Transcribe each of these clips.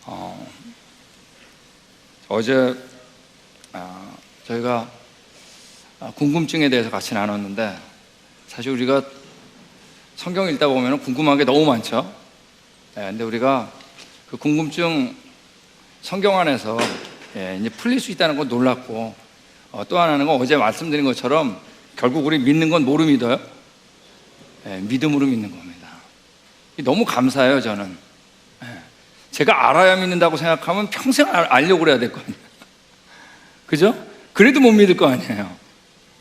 어, 어제 저희가 궁금증에 대해서 같이 나눴는데, 사실 우리가 성경 읽다 보면 궁금한 게 너무 많죠. 근데 우리가 그 궁금증 성경 안에서 이제 풀릴 수 있다는 건 놀랐고, 또 하나는 건 어제 말씀드린 것처럼 결국 우리 믿는 건 뭐로 믿어요? 믿음으로 믿는 겁니다. 너무 감사해요, 저는. 제가 알아야 믿는다고 생각하면 평생 알려고 그래야 될 거 아니에요. 그죠? 그래도 못 믿을 거 아니에요.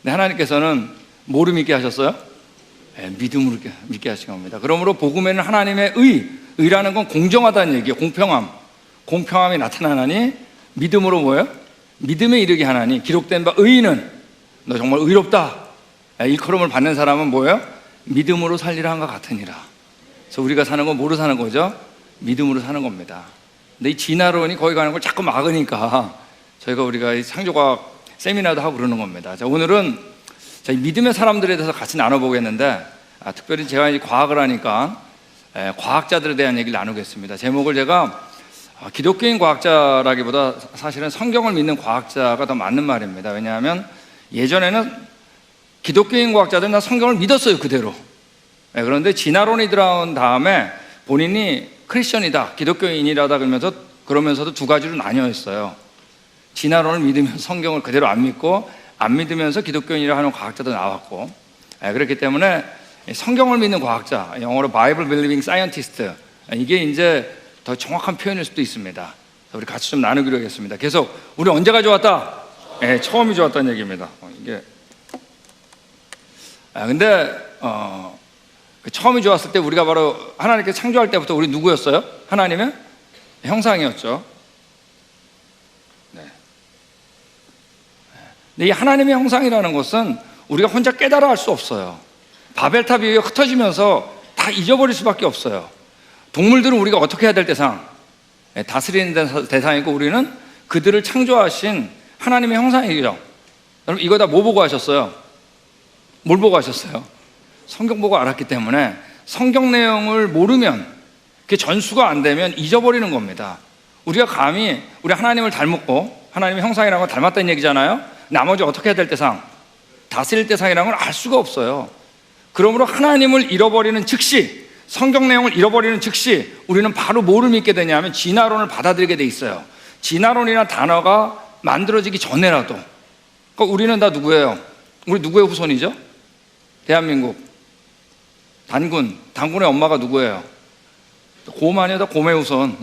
근데 하나님께서는 뭐로 믿게 하셨어요? 믿음으로 믿게 하신 겁니다. 그러므로 복음에는 하나님의 의라는 건 공정하다는 얘기예요. 공평함이 나타나나니 믿음으로 뭐예요? 믿음에 이르게 하나니 기록된 바 의인은 너 정말 의롭다, 일컬음을 받는 사람은 뭐예요? 믿음으로 살리라 한 것 같으니라. 그래서 우리가 사는 건 뭐로 사는 거죠? 믿음으로 사는 겁니다. 근데 이 진화론이 거기 가는 걸 자꾸 막으니까 우리가 이 창조과학 세미나도 하고 그러는 겁니다. 자, 오늘은 믿음의 사람들에 대해서 같이 나눠보겠는데, 특별히 제가 이제 과학을 하니까 과학자들에 대한 얘기를 나누겠습니다. 제목을 제가 기독교인 과학자라기보다 사실은 성경을 믿는 과학자가 더 맞는 말입니다. 왜냐하면 예전에는 기독교인 과학자들은 다 성경을 믿었어요, 그대로. 그런데 진화론이 들어온 다음에 본인이 크리스천이다, 기독교인이라다 그러면서도 두 가지로 나뉘어 있어요. 진화론을 믿으면서 성경을 그대로 안 믿고, 안 믿으면서 기독교인이라 하는 과학자도 나왔고, 그렇기 때문에 성경을 믿는 과학자, 영어로 Bible Believing Scientist, 이게 이제 더 정확한 표현일 수도 있습니다. 우리 같이 좀 나누기로 하겠습니다. 계속 우리 언제가 좋았다? 처음이 좋았다는 얘기입니다. 근데 처음이 좋았을 때 우리가 바로 하나님께 창조할 때부터 우리 누구였어요? 하나님의 형상이었죠. 근데 이 하나님의 형상이라는 것은 우리가 혼자 깨달아 할 수 없어요. 바벨탑 위에 흩어지면서 다 잊어버릴 수밖에 없어요. 동물들은 우리가 어떻게 해야 될 대상, 다스리는 대상이고, 우리는 그들을 창조하신 하나님의 형상이죠. 여러분, 이거 다 뭐 보고 하셨어요? 뭘 보고 하셨어요? 성경 보고 알았기 때문에 성경 내용을 모르면, 그게 전수가 안 되면 잊어버리는 겁니다. 우리가 감히 우리 하나님을 닮았고 하나님의 형상이라는 건 닮았다는 얘기잖아요. 나머지 어떻게 해야 될 대상, 다스릴 대상이라는 걸 알 수가 없어요. 그러므로 하나님을 잃어버리는 즉시, 성경 내용을 잃어버리는 즉시 우리는 바로 뭐를 믿게 되냐면 진화론을 받아들이게 돼 있어요. 진화론이라는 단어가 만들어지기 전에라도. 그러니까 우리는 다 누구예요? 우리 누구의 후손이죠? 대한민국 단군의 엄마가 누구예요? 곰 아니야? 곰의 후손.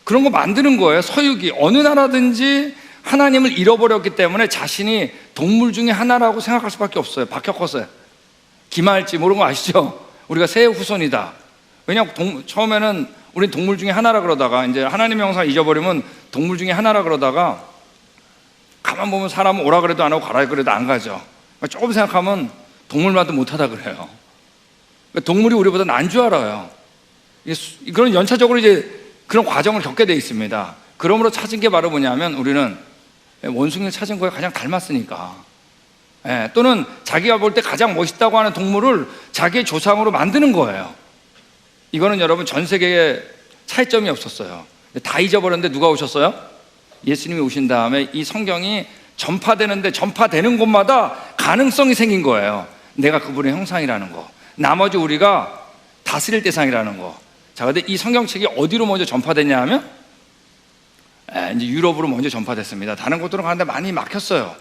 그런 거 만드는 거예요. 서유기, 어느 나라든지 하나님을 잃어버렸기 때문에 자신이 동물 중에 하나라고 생각할 수밖에 없어요. 박혁허세, 김할지, 모르는 거 아시죠? 우리가 새의 후손이다. 왜냐하면 처음에는 우린 동물 중에 하나라 그러다가, 이제 하나님의 형상을 잊어버리면 동물 중에 하나라 그러다가, 가만 보면 사람은 오라 그래도 안 하고 가라 그래도 안 가죠. 조금 생각하면 동물마도 못하다 그래요. 동물이 우리보다 난 줄 알아요. 그런 연차적으로 이제 그런 과정을 겪게 돼 있습니다. 그러므로 찾은 게 바로 뭐냐면, 우리는 원숭이를 찾은 거에 가장 닮았으니까. 또는 자기가 볼 때 가장 멋있다고 하는 동물을 자기의 조상으로 만드는 거예요. 이거는 여러분 전 세계에 차이점이 없었어요. 다 잊어버렸는데 누가 오셨어요? 예수님이 오신 다음에 이 성경이 전파되는 곳마다 가능성이 생긴 거예요. 내가 그분의 형상이라는 거, 나머지 우리가 다스릴 대상이라는 거. 자, 근데 이 성경책이 어디로 먼저 전파됐냐 하면 이제 유럽으로 먼저 전파됐습니다. 다른 곳들은 가는데 많이 막혔어요.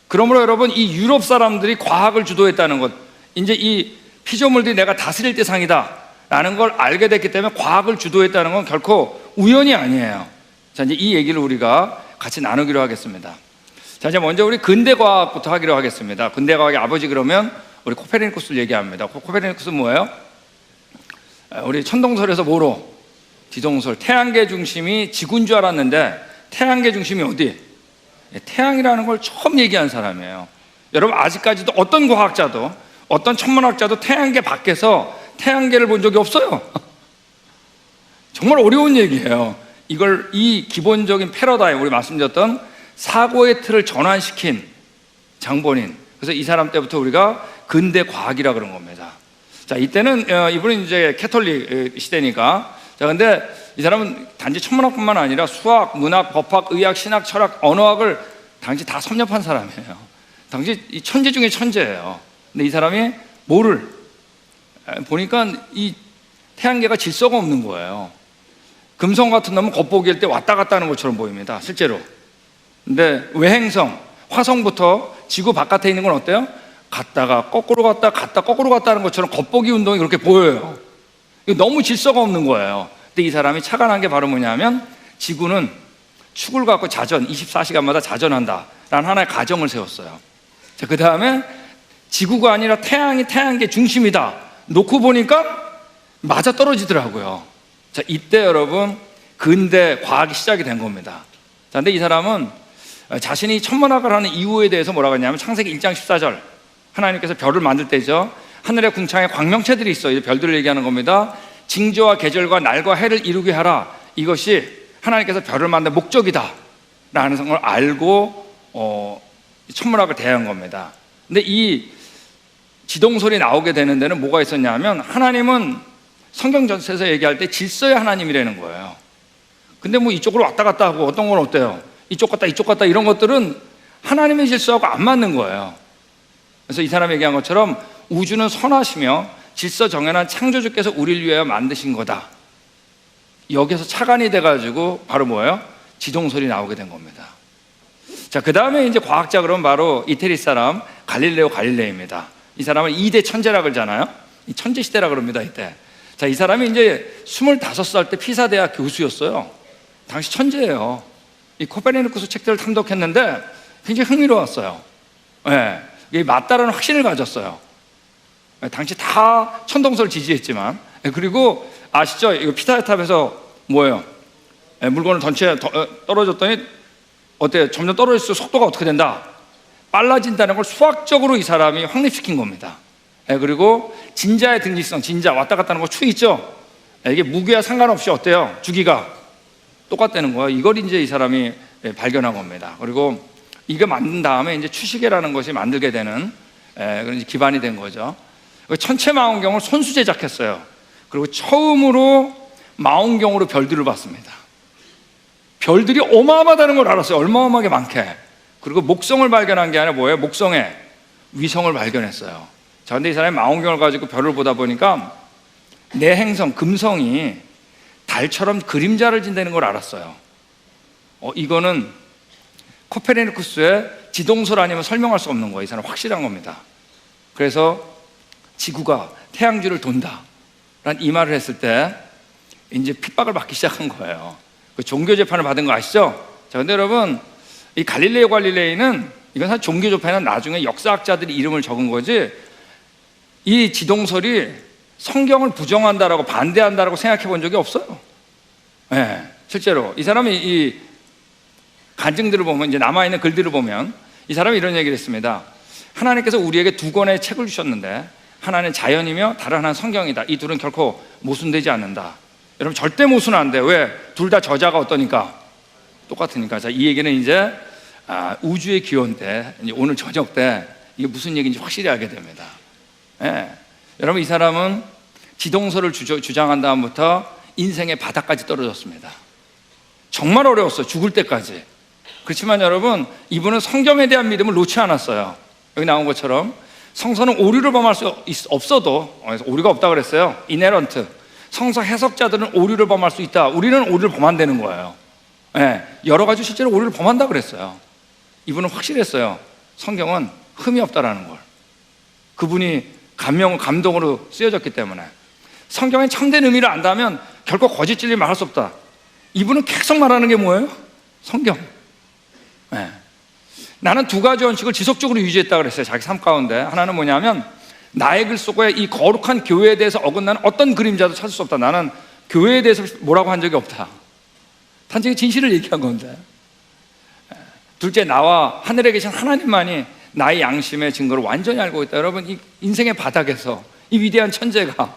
그러므로 여러분, 이 유럽 사람들이 과학을 주도했다는 것, 이제 이 피조물들이 내가 다스릴 대상이다 라는 걸 알게 됐기 때문에 과학을 주도했다는 건 결코 우연이 아니에요. 자, 이제 이 얘기를 우리가 같이 나누기로 하겠습니다. 자, 이제 먼저 우리 근대과학부터 하기로 하겠습니다. 근대과학의 아버지 그러면 우리 코페르니쿠스를 얘기합니다. 코페르니쿠스는 뭐예요? 우리 천동설에서 뭐로? 지동설, 태양계 중심이 지구인 줄 알았는데 태양계 중심이 어디? 태양이라는 걸 처음 얘기한 사람이에요. 여러분, 아직까지도 어떤 과학자도, 어떤 천문학자도 태양계 밖에서 태양계를 본 적이 없어요. 정말 어려운 얘기예요. 이 기본적인 패러다임, 우리 말씀드렸던 사고의 틀을 전환시킨 장본인, 그래서 이 사람 때부터 우리가 근대 과학이라 그런 겁니다. 자, 이때는 이분은 이제 캐톨릭 시대니까 자, 근데 이 사람은 단지 천문학뿐만 아니라 수학, 문학, 법학, 의학, 신학, 철학, 언어학을 당시 다 섭렵한 사람이에요. 당시 이 천재 중에 천재예요. 근데 이 사람이 뭐를 보니까 이 태양계가 질서가 없는 거예요. 금성 같은 놈은 겉보기일 때 왔다 갔다 하는 것처럼 보입니다, 실제로. 근데 외행성, 화성부터 지구 바깥에 있는 건 어때요? 갔다가 거꾸로 갔다 거꾸로 갔다 하는 것처럼 겉보기 운동이 그렇게 보여요. 너무 질서가 없는 거예요. 근데 이 사람이 착안한 게 바로 뭐냐면 지구는 축을 갖고 자전, 24시간마다 자전한다 라는 하나의 가정을 세웠어요. 자, 그 다음에 지구가 아니라 태양이 태양계 중심이다 놓고 보니까 맞아 떨어지더라고요. 자, 이때 여러분 근대 과학이 시작이 된 겁니다. 자, 근데 이 사람은 자신이 천문학을 하는 이유에 대해서 뭐라고 했냐면 창세기 1장 14절, 하나님께서 별을 만들 때죠, 하늘의 궁창에 광명체들이 있어요. 별들을 얘기하는 겁니다. 징조와 계절과 날과 해를 이루게 하라, 이것이 하나님께서 별을 만든 목적이다 라는 걸 알고 천문학을 대한 겁니다. 근데 이 지동설이 나오게 되는 데는 뭐가 있었냐면, 하나님은 성경 전체에서 얘기할 때 질서의 하나님이라는 거예요. 근데 뭐 이쪽으로 왔다 갔다 하고 어떤 건 어때요? 이쪽 갔다 이런 것들은 하나님의 질서하고 안 맞는 거예요. 그래서 이 사람이 얘기한 것처럼 우주는 선하시며 질서 정연한 창조주께서 우리를 위하여 만드신 거다. 여기서 착안이 돼가지고 바로 뭐예요? 지동설이 나오게 된 겁니다. 자, 그 다음에 이제 과학자 그러면 바로 이태리 사람 갈릴레오 갈릴레이입니다. 이 사람은 2대 천재라 그러잖아요. 이 천재 시대라 그럽니다, 이때. 자, 이 사람이 이제 25살 때 피사 대학 교수였어요. 당시 천재예요. 이 코페르니쿠스 책들을 탐독했는데 굉장히 흥미로웠어요. 예, 이게 맞다라는 확신을 가졌어요. 예, 당시 다 천동설을 지지했지만. 예, 그리고 아시죠? 이거 피사탑에서 뭐예요? 예, 물건을 던져 떨어졌더니 어때요? 점점 떨어질수록 속도가 어떻게 된다? 빨라진다는 걸 수학적으로 이 사람이 확립시킨 겁니다. 예, 그리고 진자의 등지성, 진자 왔다 갔다 하는 거 추 있죠? 예, 이게 무게와 상관없이 어때요? 주기가 똑같다는 거예요. 이걸 이제 이 사람이 발견한 겁니다. 그리고 이거 만든 다음에 이제 추시계라는 것이 만들게 되는 그런 기반이 된 거죠. 천체망원경을 손수 제작했어요. 그리고 처음으로 망원경으로 별들을 봤습니다. 별들이 어마어마하다는 걸 알았어요. 어마어마하게 많게. 그리고 목성을 발견한 게 아니라 뭐예요? 목성에 위성을 발견했어요. 자, 근데 이 사람이 망원경을 가지고 별을 보다 보니까 내 행성 금성이 달처럼 그림자를 진다는 걸 알았어요. 이거는 코페르니쿠스의 지동설 아니면 설명할 수 없는 거예요. 이 사람은 확실한 겁니다. 그래서 지구가 태양주를 돈다 라는 이 말을 했을 때 이제 핍박을 받기 시작한 거예요. 그 종교 재판을 받은 거 아시죠? 자, 근데 여러분 이 갈릴레오 갈릴레이는 이건 사실 종교 재판은 나중에 역사학자들이 이름을 적은 거지, 이 지동설이 성경을 부정한다라고 반대한다라고 생각해 본 적이 없어요. 네, 실제로 이 사람이 이 간증들을 보면, 이제 남아있는 글들을 보면 이 사람이 이런 얘기를 했습니다. 하나님께서 우리에게 두 권의 책을 주셨는데 하나는 자연이며 다른 하나는 성경이다. 이 둘은 결코 모순되지 않는다. 여러분 절대 모순 안 돼요. 왜? 둘 다 저자가 어떠니까? 똑같으니까. 자, 이 얘기는 이제 우주의 기원 때, 이제 오늘 저녁 때 이게 무슨 얘기인지 확실히 알게 됩니다. 예. 여러분 이 사람은 지동설을 주장한 다음부터 인생의 바닥까지 떨어졌습니다. 정말 어려웠어요. 죽을 때까지. 그렇지만 여러분 이분은 성경에 대한 믿음을 놓지 않았어요. 여기 나온 것처럼 성서는 오류를 범할 수 없어도, 오류가 없다 그랬어요. 이네런트. 성서 해석자들은 오류를 범할 수 있다. 우리는 오류를 범한다는 거예요. 예. 여러 가지 실제로 오류를 범한다 그랬어요. 이분은 확실했어요. 성경은 흠이 없다라는 걸. 그분이 감동으로 쓰여졌기 때문에. 성경의 참된 의미를 안다면 결코 거짓 진리 말할 수 없다. 이분은 계속 말하는 게 뭐예요? 성경. 네. 나는 두 가지 원칙을 지속적으로 유지했다 그랬어요. 자기 삶 가운데. 하나는 뭐냐면 나의 글 속에 이 거룩한 교회에 대해서 어긋나는 어떤 그림자도 찾을 수 없다. 나는 교회에 대해서 뭐라고 한 적이 없다. 단지 진실을 얘기한 건데. 둘째, 나와 하늘에 계신 하나님만이 나의 양심의 증거를 완전히 알고 있다. 여러분 이 인생의 바닥에서 이 위대한 천재가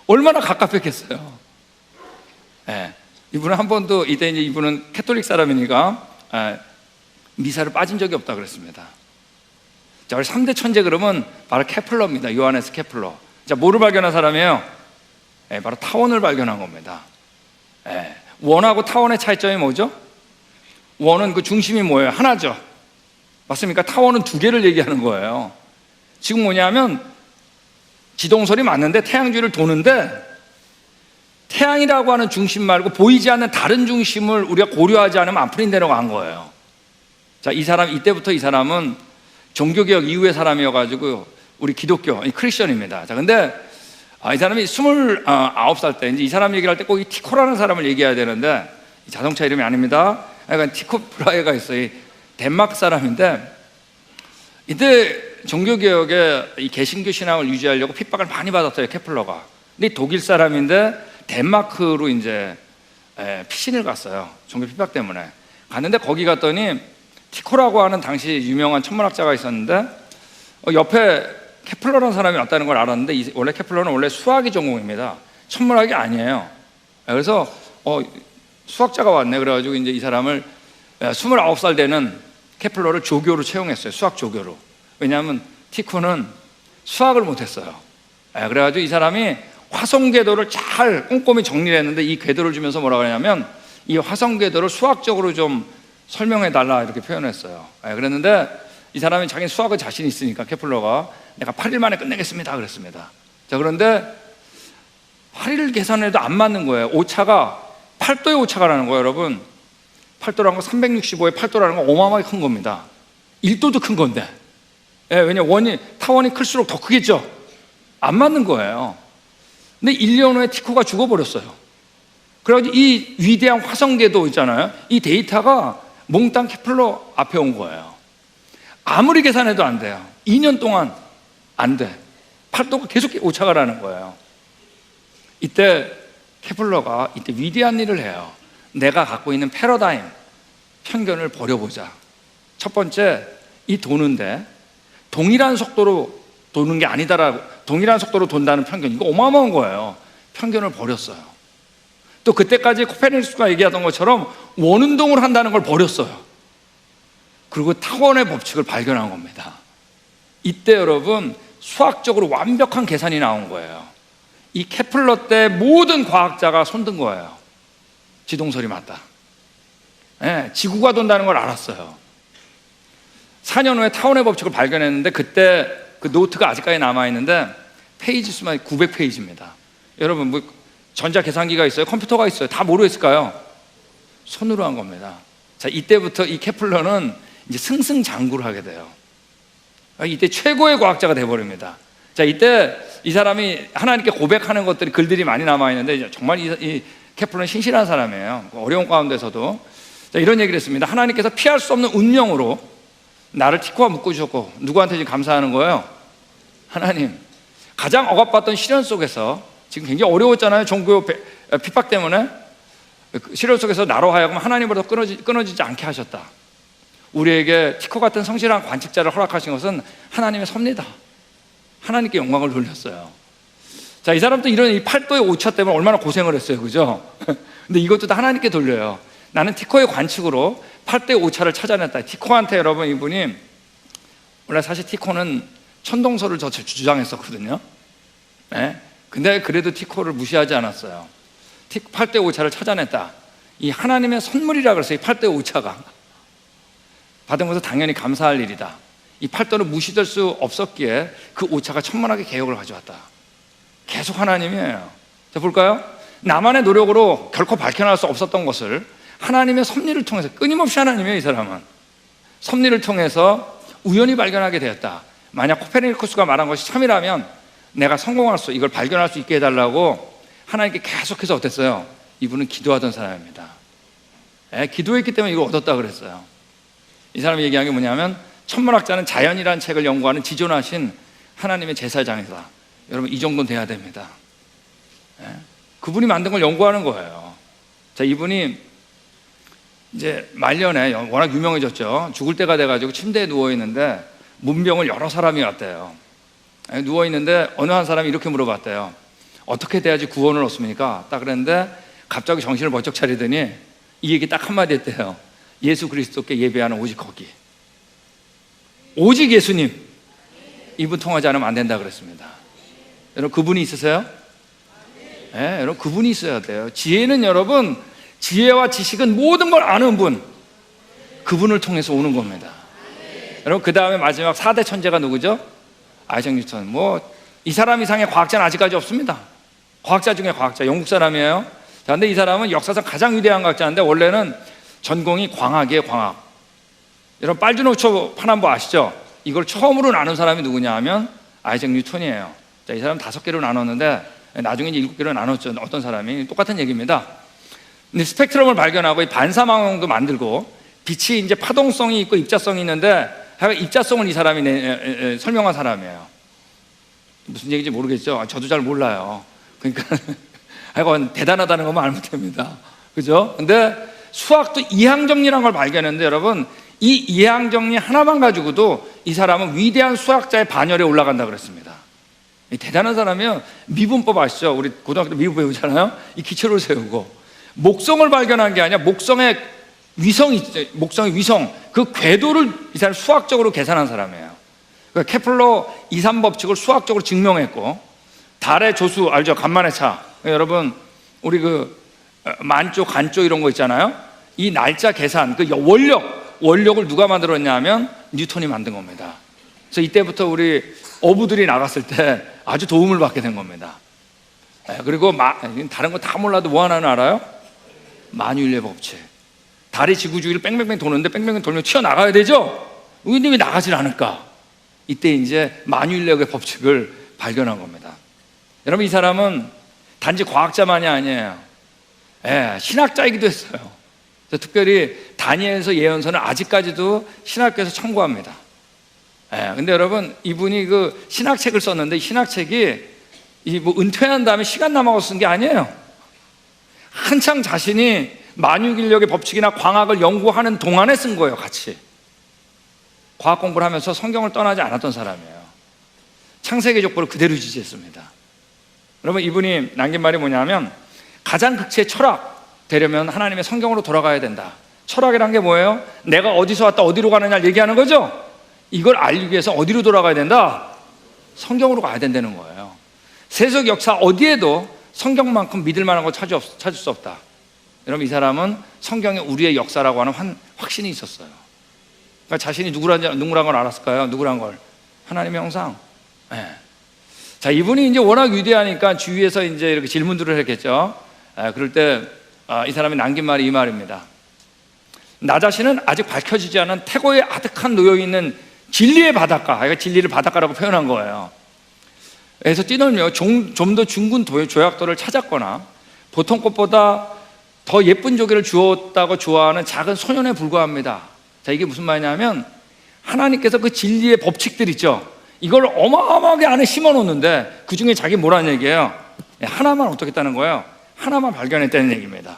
얼마나 가깝겠어요. 네. 이분은 한 번도, 이때 이제 이분은 캐톨릭 사람이니까 미사를 빠진 적이 없다 그랬습니다. 자, 우리 3대 천재 그러면 바로 케플러입니다. 요하네스 케플러. 자, 뭐를 발견한 사람이에요? 네, 바로 타원을 발견한 겁니다. 원하고 타원의 차이점이 뭐죠? 원은 그 중심이 뭐예요? 하나죠. 맞습니까? 타원은 두 개를 얘기하는 거예요. 지금 뭐냐면 지동설이 맞는데 태양주를 도는데 태양이라고 하는 중심 말고 보이지 않는 다른 중심을 우리가 고려하지 않으면 안 풀린다고 한 거예요. 자, 이때부터 이 사람은 종교개혁 이후의 사람이어가지고 우리 기독교, 크리스천입니다. 자, 근데 이 사람이 29살 때, 이제 이 사람 얘기를 할 때 꼭 이 티코라는 사람을 얘기해야 되는데, 자동차 이름이 아닙니다. 약간 티코 브라헤가 있어요. 이 덴마크 사람인데, 이때 종교개혁에 이 개신교 신앙을 유지하려고 핍박을 많이 받았어요, 케플러가. 근데 독일 사람인데, 덴마크로 이제 피신을 갔어요. 종교 핍박 때문에. 갔는데 거기 갔더니, 티코라고 하는 당시 유명한 천문학자가 있었는데, 옆에 케플러라는 사람이 왔다는 걸 알았는데 원래 케플러는 원래 수학이 전공입니다. 천문학이 아니에요. 그래서 수학자가 왔네. 그래가지고 이제 이 사람을 29살 되는 케플러를 조교로 채용했어요. 수학 조교로. 왜냐하면 티코는 수학을 못했어요. 그래가지고 이 사람이 화성 궤도를 잘 꼼꼼히 정리를 했는데 이 궤도를 주면서 뭐라고 하냐면 이 화성 궤도를 수학적으로 좀 설명해 달라 이렇게 표현했어요. 그랬는데 이 사람이 자기는 수학에 자신이 있으니까 케플러가 내가 8일 만에 끝내겠습니다 그랬습니다. 자, 그런데 8일 계산해도 안 맞는 거예요. 오차가 8도의 오차가 나는 거예요. 여러분, 8도라는 건 365의 8도라는 건 어마어마하게 큰 겁니다. 1도도 큰 건데. 왜냐면 타원이 클수록 더 크겠죠. 안 맞는 거예요. 근데 1년 후에 티코가 죽어버렸어요. 그래가지고 이 위대한 화성궤도 있잖아요, 이 데이터가 몽땅 케플러 앞에 온 거예요. 아무리 계산해도 안 돼요. 2년 동안 안 돼. 8도가 계속 오차가 나는 거예요. 이때 케플러가 위대한 일을 해요. 내가 갖고 있는 패러다임, 편견을 버려보자. 첫 번째, 이 도는데 동일한 속도로 도는 게 아니다라고, 동일한 속도로 돈다는 편견, 이거 어마어마한 거예요. 편견을 버렸어요. 또 그때까지 코페르니쿠스가 얘기하던 것처럼 원운동을 한다는 걸 버렸어요. 그리고 타원의 법칙을 발견한 겁니다. 이때 여러분 수학적으로 완벽한 계산이 나온 거예요. 이 케플러 때 모든 과학자가 손든 거예요. 지동설이 맞다. 지구가 돈다는 걸 알았어요. 4년 후에 타원의 법칙을 발견했는데 그때 그 노트가 아직까지 남아있는데 페이지 수만 900페이지입니다. 여러분 뭐 전자계산기가 있어요? 컴퓨터가 있어요? 다 뭐로 했을까요? 손으로 한 겁니다. 자, 이때부터 이 케플러는 이제 승승장구를 하게 돼요. 이때 최고의 과학자가 돼버립니다. 자, 이때 이 사람이 하나님께 고백하는 것들이 글들이 많이 남아있는데 정말 이 케플러는 신실한 사람이에요. 어려운 가운데서도. 자, 이런 얘기를 했습니다. 하나님께서 피할 수 없는 운명으로 나를 티코와 묶어주셨고 누구한테 지금 감사하는 거예요? 하나님. 가장 억압받던 시련 속에서 지금 굉장히 어려웠잖아요. 종교 핍박 때문에. 시련 속에서 나로 하여금 하나님으로부터 끊어지지 않게 하셨다. 우리에게 티코 같은 성실한 관측자를 허락하신 것은 하나님의 섭니다. 하나님께 영광을 돌렸어요. 자, 이 사람도 이런 이 8도의 오차 때문에 얼마나 고생을 했어요. 그죠? 근데 이것도 다 하나님께 돌려요. 나는 티코의 관측으로 8도의 오차를 찾아냈다. 티코한테 여러분, 이분이 원래 사실 티코는 천동설을 저 주장했었거든요. 근데 그래도 티코를 무시하지 않았어요. 8도의 오차를 찾아냈다. 이 하나님의 선물이라 그랬어요. 이 8도의 오차가 받은 것은 당연히 감사할 일이다. 이 8도는 무시될 수 없었기에 그 오차가 천만하게 개혁을 가져왔다. 계속 하나님이에요. 자, 볼까요? 나만의 노력으로 결코 밝혀낼 수 없었던 것을 하나님의 섭리를 통해서, 끊임없이 하나님이에요. 이 사람은 섭리를 통해서 우연히 발견하게 되었다. 만약 코페르니쿠스가 말한 것이 참이라면 내가 성공할 수, 이걸 발견할 수 있게 해달라고 하나님께 계속해서 어땠어요? 이분은 기도하던 사람입니다. 기도했기 때문에 이걸 얻었다 그랬어요. 이 사람이 얘기한 게 뭐냐면, 천문학자는 자연이라는 책을 연구하는 지존하신 하나님의 제사장이다. 여러분, 이 정도는 돼야 됩니다. 그분이 만든 걸 연구하는 거예요. 자, 이분이 이제 말년에 워낙 유명해졌죠. 죽을 때가 돼가지고 침대에 누워있는데 문병을 여러 사람이 왔대요. 누워있는데 어느 한 사람이 이렇게 물어봤대요. 어떻게 돼야지 구원을 얻습니까? 딱 그랬는데 갑자기 정신을 번쩍 차리더니 이 얘기 딱 한마디 했대요. 예수 그리스도께 예배하는 오직 거기. 오직 예수님. 이분 통하지 않으면 안 된다 그랬습니다. 여러분, 그분이 있으세요? 여러분, 그분이 있어야 돼요. 지혜는 여러분, 지혜와 지식은 모든 걸 아는 분, 그분을 통해서 오는 겁니다. 여러분, 그 다음에 마지막 4대 천재가 누구죠? 아이작 뉴턴. 이 사람 이상의 과학자는 아직까지 없습니다. 과학자 중에 과학자, 영국 사람이에요. 자, 근데 이 사람은 역사상 가장 위대한 과학자인데 원래는 전공이 광학이에요, 광학. 여러분, 빨주노초 파남보 아시죠? 이걸 처음으로 나눈 사람이 누구냐 하면 아이작 뉴턴이에요. 자, 이 사람 5개로 나눴는데 나중에 이제 7개로 나눴죠. 어떤 사람이. 똑같은 얘기입니다. 근데 스펙트럼을 발견하고 이 반사망원도 만들고 빛이 이제 파동성이 있고 입자성이 있는데 입자성을 이 사람이 설명한 사람이에요. 무슨 얘기인지 모르겠죠. 저도 잘 몰라요. 그러니까 하여간 대단하다는 것만 알면 됩니다. 그죠? 근데 수학도 이항정리라는 걸 발견했는데 여러분, 이 이항정리 하나만 가지고도 이 사람은 위대한 수학자의 반열에 올라간다 그랬습니다. 대단한 사람이요. 미분법 아시죠? 우리 고등학교 때 미분 배우잖아요. 이 기초를 세우고 목성을 발견한 게 아니라 목성의 위성이 있죠. 목성의 위성, 그 궤도를 이 사람 수학적으로 계산한 사람이에요. 그러니까 케플러 2, 3법칙을 수학적으로 증명했고, 달의 조수 알죠? 간만의 차. 여러분, 우리 그 만조, 간조 이런 거 있잖아요. 이 날짜 계산, 그 원력을 누가 만들었냐 하면 뉴턴이 만든 겁니다. 그래서 이때부터 우리 어부들이 나갔을 때 아주 도움을 받게 된 겁니다. 그리고 다른 거 다 몰라도 뭐 하나는 알아요? 만유인의 법칙. 달이 지구 주위를 뺑뺑뺑 도는데 뺑뺑뺑 돌면 튀어나가야 되죠? 근데 왜 나가질 않을까? 이때 이제 만유인력의 법칙을 발견한 겁니다. 여러분, 이 사람은 단지 과학자만이 아니에요. 신학자이기도 했어요. 특별히 다니엘서 예언서는 아직까지도 신학교에서 청구합니다. 근데 여러분, 이분이 그 신학책을 썼는데 신학책이 은퇴한 다음에 시간 남아서 쓴 게 아니에요. 한창 자신이 만유인력의 법칙이나 광학을 연구하는 동안에 쓴 거예요. 같이 과학 공부를 하면서 성경을 떠나지 않았던 사람이에요. 창세기 족보를 그대로 지지했습니다. 여러분, 이분이 남긴 말이 뭐냐면 가장 극치의 철학 되려면 하나님의 성경으로 돌아가야 된다. 철학이란 게 뭐예요? 내가 어디서 왔다 어디로 가느냐를 얘기하는 거죠. 이걸 알기 위해서 어디로 돌아가야 된다? 성경으로 가야 된다는 거예요. 세속 역사 어디에도 성경만큼 믿을 만한 거 찾을 수 없다. 여러분, 이 사람은 성경에 우리의 역사라고 하는 확신이 있었어요. 그러니까 자신이 누구란 걸 알았을까요? 누구란 걸? 하나님의 형상. 자, 이분이 이제 워낙 위대하니까 주위에서 이제 이렇게 질문들을 했겠죠. 그럴 때 이 사람이 남긴 말이 이 말입니다. 나 자신은 아직 밝혀지지 않은 태고에 아득한 놓여 있는 진리의 바닷가. 그러니까 진리를 바닷가라고 표현한 거예요. 그래서 뛰놀며 좀 더 중군 조약돌을 찾았거나 보통 것보다 더 예쁜 조개를 주었다고 좋아하는 작은 소년에 불과합니다. 자, 이게 무슨 말이냐면 하나님께서 그 진리의 법칙들 있죠. 이걸 어마어마하게 안에 심어 놓는데 그 중에 자기 뭐라는 얘기예요? 하나만 어떻겠다는 거예요? 하나만 발견했다는 얘기입니다.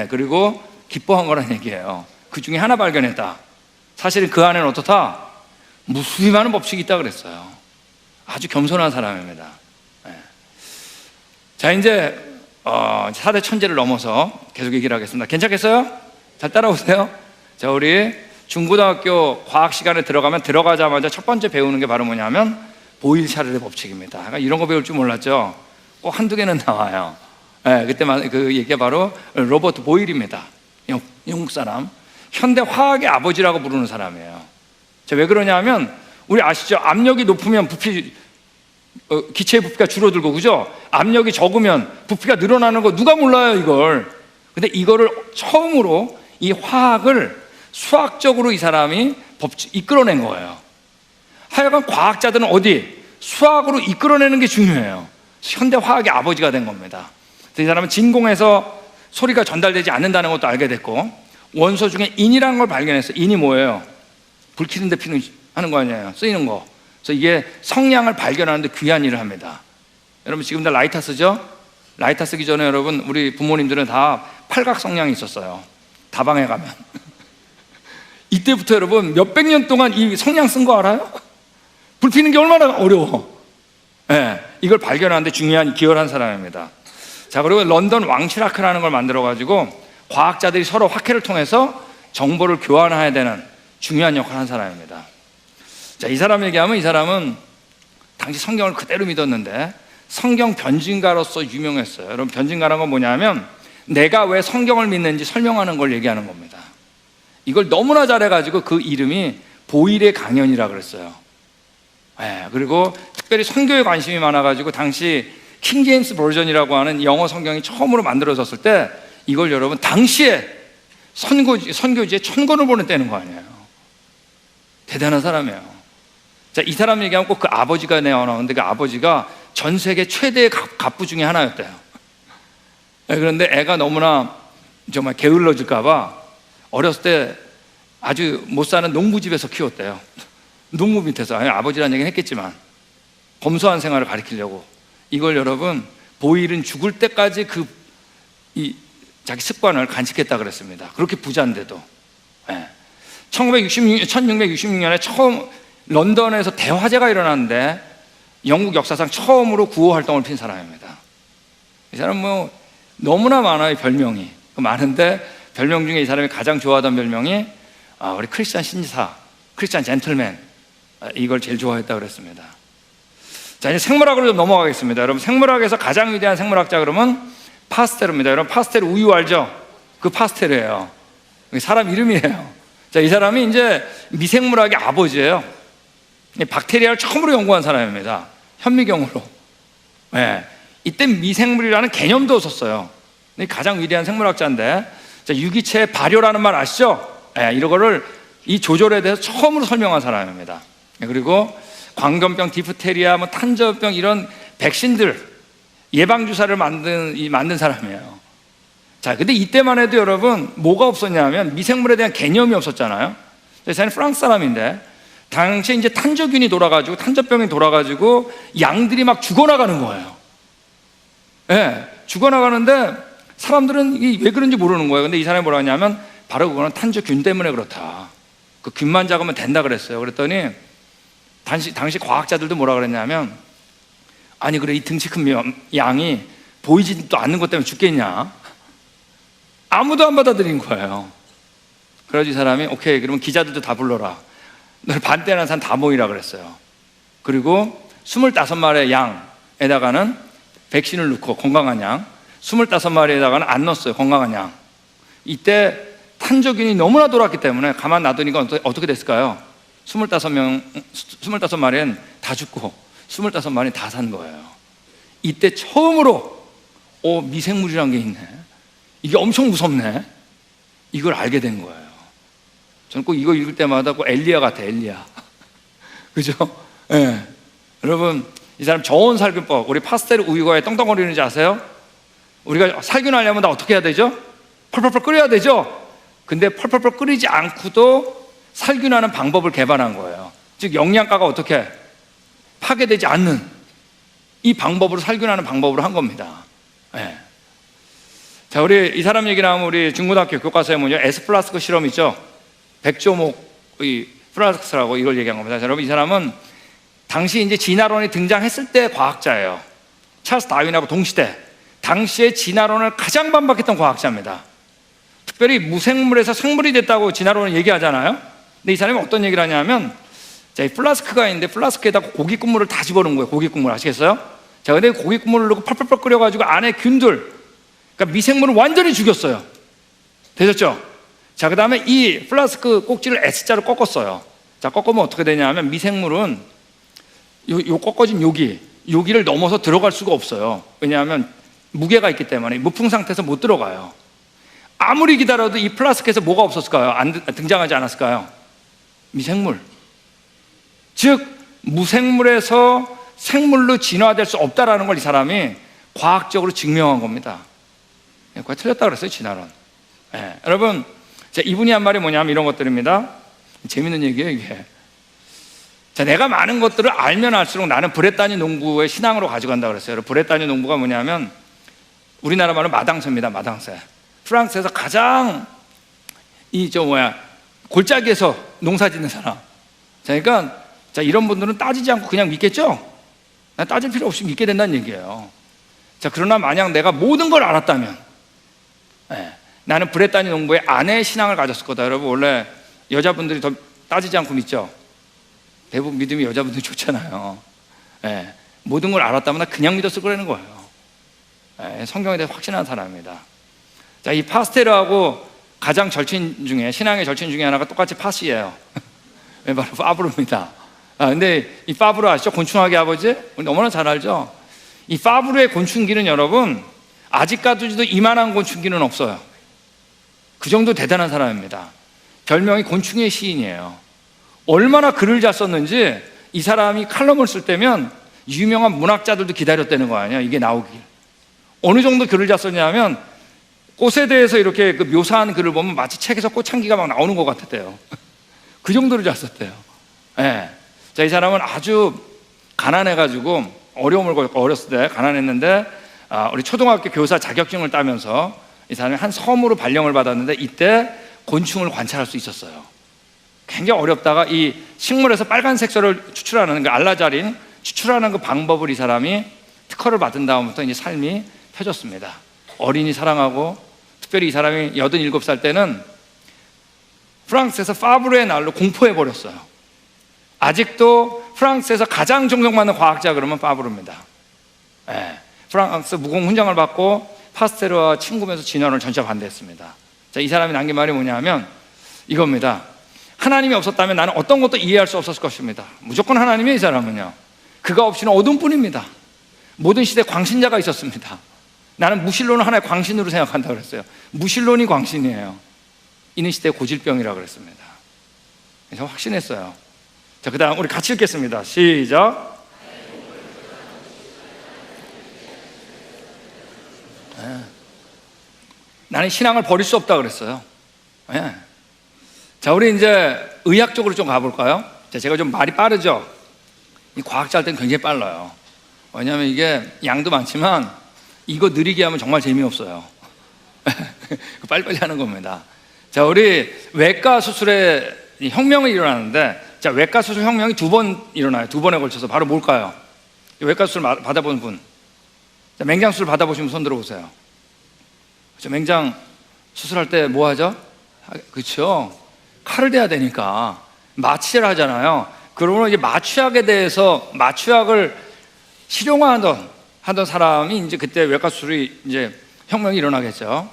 그리고 기뻐한 거라는 얘기예요. 그 중에 하나 발견했다. 사실은 그 안에는 어떻다? 무수히 많은 법칙이 있다 그랬어요. 아주 겸손한 사람입니다. 자, 이제 4대 천재를 넘어서 계속 얘기를 하겠습니다. 괜찮겠어요? 잘 따라오세요. 자, 우리 중고등학교 과학 시간에 들어가자마자 첫 번째 배우는 게 바로 뭐냐면 보일 샤를의 법칙입니다. 그러니까 이런 거 배울 줄 몰랐죠? 꼭 한두 개는 나와요. 그때만 그 얘기가 바로 로버트 보일입니다. 영국 사람. 현대 화학의 아버지라고 부르는 사람이에요. 자, 왜 그러냐면 우리 아시죠? 압력이 높으면 기체의 부피가 줄어들고, 그죠? 압력이 적으면 부피가 늘어나는 거 누가 몰라요, 이걸. 근데 이거를 처음으로 이 화학을 수학적으로 이 사람이 이끌어낸 거예요. 하여간 과학자들은 수학으로 이끌어내는 게 중요해요. 현대 화학의 아버지가 된 겁니다. 이 사람은 진공에서 소리가 전달되지 않는다는 것도 알게 됐고, 원소 중에 인이라는 걸 발견했어요. 인이 뭐예요? 불 켜는데 하는 거 아니에요? 쓰이는 거. 그래서 이게 성량을 발견하는데 귀한 일을 합니다. 여러분, 지금 다 라이터 쓰죠? 라이터 쓰기 전에 여러분, 우리 부모님들은 다 팔각 성량이 있었어요. 다방에 가면. 이때부터 여러분 몇백 년 동안 이 성냥 쓴 거 알아요? 불 피는 게 얼마나 어려워. 이걸 발견하는데 중요한 기여를 한 사람입니다. 자, 그리고 런던 왕실학회라는 걸 만들어가지고 과학자들이 서로 학회를 통해서 정보를 교환해야 되는 중요한 역할을 한 사람입니다. 자, 이 사람 얘기하면 이 사람은 당시 성경을 그대로 믿었는데 성경 변증가로서 유명했어요. 여러분, 변증가라는 건 뭐냐면 내가 왜 성경을 믿는지 설명하는 걸 얘기하는 겁니다. 이걸 너무나 잘해가지고 그 이름이 보일의 강연이라 그랬어요. 그리고 특별히 선교에 관심이 많아가지고 당시 킹 제임스 버전이라고 하는 영어 성경이 처음으로 만들어졌을 때 이걸 여러분 당시에 선교지에 천권을 보냈다는 거 아니에요. 대단한 사람이에요. 자, 이 사람 얘기하면 꼭 그 아버지가 나오는데 그 아버지가 전 세계 최대의 갑부 중에 하나였대요. 그런데 애가 너무나 정말 게을러질까봐 어렸을 때 아주 못 사는 농부집에서 키웠대요. 농부 밑에서. 아버지라는 얘기는 했겠지만 검소한 생활을 가르치려고. 이걸 여러분 보일은 죽을 때까지 자기 습관을 간직했다 그랬습니다. 그렇게 부자인데도. 1666년에 처음 런던에서 대화재가 일어났는데 영국 역사상 처음으로 구호 활동을 핀 사람입니다. 이 사람 뭐 너무나 많아요. 별명이 많은데 별명 중에 이 사람이 가장 좋아하던 별명이 우리 크리스찬 신사, 크리스찬 젠틀맨, 이걸 제일 좋아했다 그랬습니다. 자, 이제 생물학으로 좀 넘어가겠습니다. 여러분, 생물학에서 가장 위대한 생물학자 그러면 파스테르입니다. 여러분, 파스테르 우유 알죠? 그 파스테르예요. 사람 이름이에요. 자, 이 사람이 이제 미생물학의 아버지예요. 박테리아를 처음으로 연구한 사람입니다. 현미경으로. 이때 미생물이라는 개념도 없었어요. 가장 위대한 생물학자인데, 자, 유기체의 발효라는 말 아시죠? 이거를 이 조절에 대해서 처음으로 설명한 사람입니다. 그리고 광견병, 디프테리아, 탄저병 이런 백신들 예방주사를 만든 사람이에요. 자, 근데 이때만 해도 여러분 뭐가 없었냐면 미생물에 대한 개념이 없었잖아요. 저는 프랑스 사람인데 당시에 이제 탄저균이 돌아가지고 탄저병이 돌아가지고 양들이 막 죽어나가는 거예요. 죽어나가는데 사람들은 이게 왜 그런지 모르는 거예요. 근데 이 사람이 뭐라 하냐면 바로 그거는 탄저균 때문에 그렇다. 그 균만 잡으면 된다 그랬어요. 그랬더니 당시 과학자들도 뭐라 그랬냐면 아니 그래 이 등치 큰 양이 보이지도 않는 것 때문에 죽겠냐? 아무도 안 받아들인 거예요. 그래서 이 사람이 오케이 그러면 기자들도 다 불러라. 널 반대하는 사람 다 모이라 그랬어요. 그리고 25마리의 양에다가는 백신을 넣고 건강한 양, 25마리에다가는 안 넣었어요. 건강한 양. 이때 탄저균이 너무나 돌았기 때문에 가만 놔두니까 어떻게 됐을까요? 25마리는 다 죽고 25마리는 다 산 거예요. 이때 처음으로 미생물이라는 게 있네. 이게 엄청 무섭네. 이걸 알게 된 거예요. 저는 꼭 이거 읽을 때마다 꼭 엘리야 같아, 엘리야. 그죠? 여러분, 이 사람 저온 살균법, 우리 파스텔 우유가 왜 떵떵거리는지 아세요? 우리가 살균하려면 다 어떻게 해야 되죠? 펄펄펄 끓여야 되죠? 근데 펄펄펄 끓이지 않고도 살균하는 방법을 개발한 거예요. 즉 영양가가 어떻게 파괴되지 않는 이 방법으로 살균하는 방법으로 한 겁니다. 자, 우리 이 사람 얘기 나오면 우리 중고등학교 교과서에 뭐냐 에스플라스크 실험 있죠? 백조목의 플라스크라고 이걸 얘기한 겁니다. 자, 여러분 이 사람은 당시 이제 진화론이 등장했을 때 과학자예요. 찰스 다윈하고 동시대. 당시에 진화론을 가장 반박했던 과학자입니다. 특별히 무생물에서 생물이 됐다고 진화론을 얘기하잖아요. 근데 이 사람이 어떤 얘기를 하냐면 자, 이 플라스크가 있는데 플라스크에다 고기 국물을 다 집어넣은 거예요. 고기 국물 아시겠어요? 자, 근데 고기 국물을 넣고 펄펄펄 끓여가지고 안에 균들, 그러니까 미생물을 완전히 죽였어요. 되셨죠? 자, 그 다음에 이 플라스크 꼭지를 S자로 꺾었어요. 자, 꺾으면 어떻게 되냐면 미생물은 요 꺾어진 여기를 넘어서 들어갈 수가 없어요. 왜냐하면 무게가 있기 때문에 무풍 상태에서 못 들어가요. 아무리 기다려도 이 플라스크에서 뭐가 없었을까요? 등장하지 않았을까요? 미생물. 즉 무생물에서 생물로 진화될 수 없다라는 걸 이 사람이 과학적으로 증명한 겁니다. 그거 틀렸다 그랬어요, 진화론. 여러분, 이분이 한 말이 뭐냐면 이런 것들입니다. 재밌는 얘기예요, 이게. 자, 내가 많은 것들을 알면 알수록 나는 브레타뉴 농부의 신앙으로 가져간다 그랬어요. 브레타뉴 농부가 뭐냐면 우리나라 말로 마당새입니다, 마당새. 프랑스에서 가장 골짜기에서 농사 짓는 사람. 자, 그러니까 이런 분들은 따지지 않고 그냥 믿겠죠? 따질 필요 없이 믿게 된다는 얘기예요. 자, 그러나 만약 내가 모든 걸 알았다면 나는 브레타뉴 농부의 아내의 신앙을 가졌을 거다. 여러분, 원래 여자분들이 더 따지지 않고 믿죠? 대부분 믿음이 여자분들이 좋잖아요. 모든 걸 알았다면 나 그냥 믿었을 거라는 거예요. 성경에 대해 확신한 사람입니다. 자, 이 파스테르하고 가장 절친 중에, 신앙의 절친 중에 하나가 똑같이 파시예요. 바로 파브르입니다. 근데 이 파브르 아시죠? 곤충학의 아버지? 우리 너무나 잘 알죠? 이 파브르의 곤충기는 여러분, 아직까지도 이만한 곤충기는 없어요. 그 정도 대단한 사람입니다. 별명이 곤충의 시인이에요. 얼마나 글을 잘 썼는지 이 사람이 칼럼을 쓸 때면 유명한 문학자들도 기다렸다는 거 아니에요, 이게 나오길. 어느 정도 글을 잘 썼냐면 꽃에 대해서 이렇게 그 묘사한 글을 보면 마치 책에서 꽃향기가 막 나오는 것 같았대요. 그 정도로 잘 썼대요. 네. 자, 이 사람은 아주 가난해가지고 어렸을 때 가난했는데 우리 초등학교 교사 자격증을 따면서 이 사람이 한 섬으로 발령을 받았는데 이때 곤충을 관찰할 수 있었어요. 굉장히 어렵다가 이 식물에서 빨간 색소를 추출하는 그 알라자린 추출하는 그 방법을 이 사람이 특허를 받은 다음부터 이제 삶이 펴졌습니다. 어린이 사랑하고, 특별히 이 사람이 87살 때는 프랑스에서 파브르의 날로 공포해 버렸어요. 아직도 프랑스에서 가장 존경받는 과학자 그러면 파브르입니다. 네. 프랑스 무공 훈장을 받고 파스테르와 친구면서 진화론을 전차 반대했습니다. 자, 이 사람이 남긴 말이 뭐냐면 이겁니다. 하나님이 없었다면 나는 어떤 것도 이해할 수 없었을 것입니다. 무조건 하나님이에요, 이 사람은요. 그가 없이는 어둠뿐입니다. 모든 시대에 광신자가 있었습니다. 나는 무신론을 하나의 광신으로 생각한다고 그랬어요. 무신론이 광신이에요. 이는 시대의 고질병이라고 그랬습니다. 그래서 확신했어요. 자, 그 다음 우리 같이 읽겠습니다. 시작. 나는 신앙을 버릴 수 없다고 그랬어요. 자, 우리 이제 의학적으로 좀 가볼까요? 자, 제가 좀 말이 빠르죠? 이 과학자 할 때는 굉장히 빨라요. 왜냐하면 이게 양도 많지만 이거 느리게 하면 정말 재미없어요. 빨리빨리 하는 겁니다. 자, 우리 외과 수술에 혁명이 일어나는데, 자, 외과 수술 혁명이 2번 일어나요. 2번에 걸쳐서. 바로 뭘까요? 외과 수술 받아본 분. 자, 맹장 수술 받아보시면 손 들어보세요. 그렇죠? 맹장 수술할 때 뭐 하죠? 그렇죠? 칼을 대야 되니까 마취를 하잖아요. 그러면 이제 마취약에 대해서 마취약을 실용화하던 사람이 이제 그때 외과 수술이 이제 혁명이 일어나겠죠.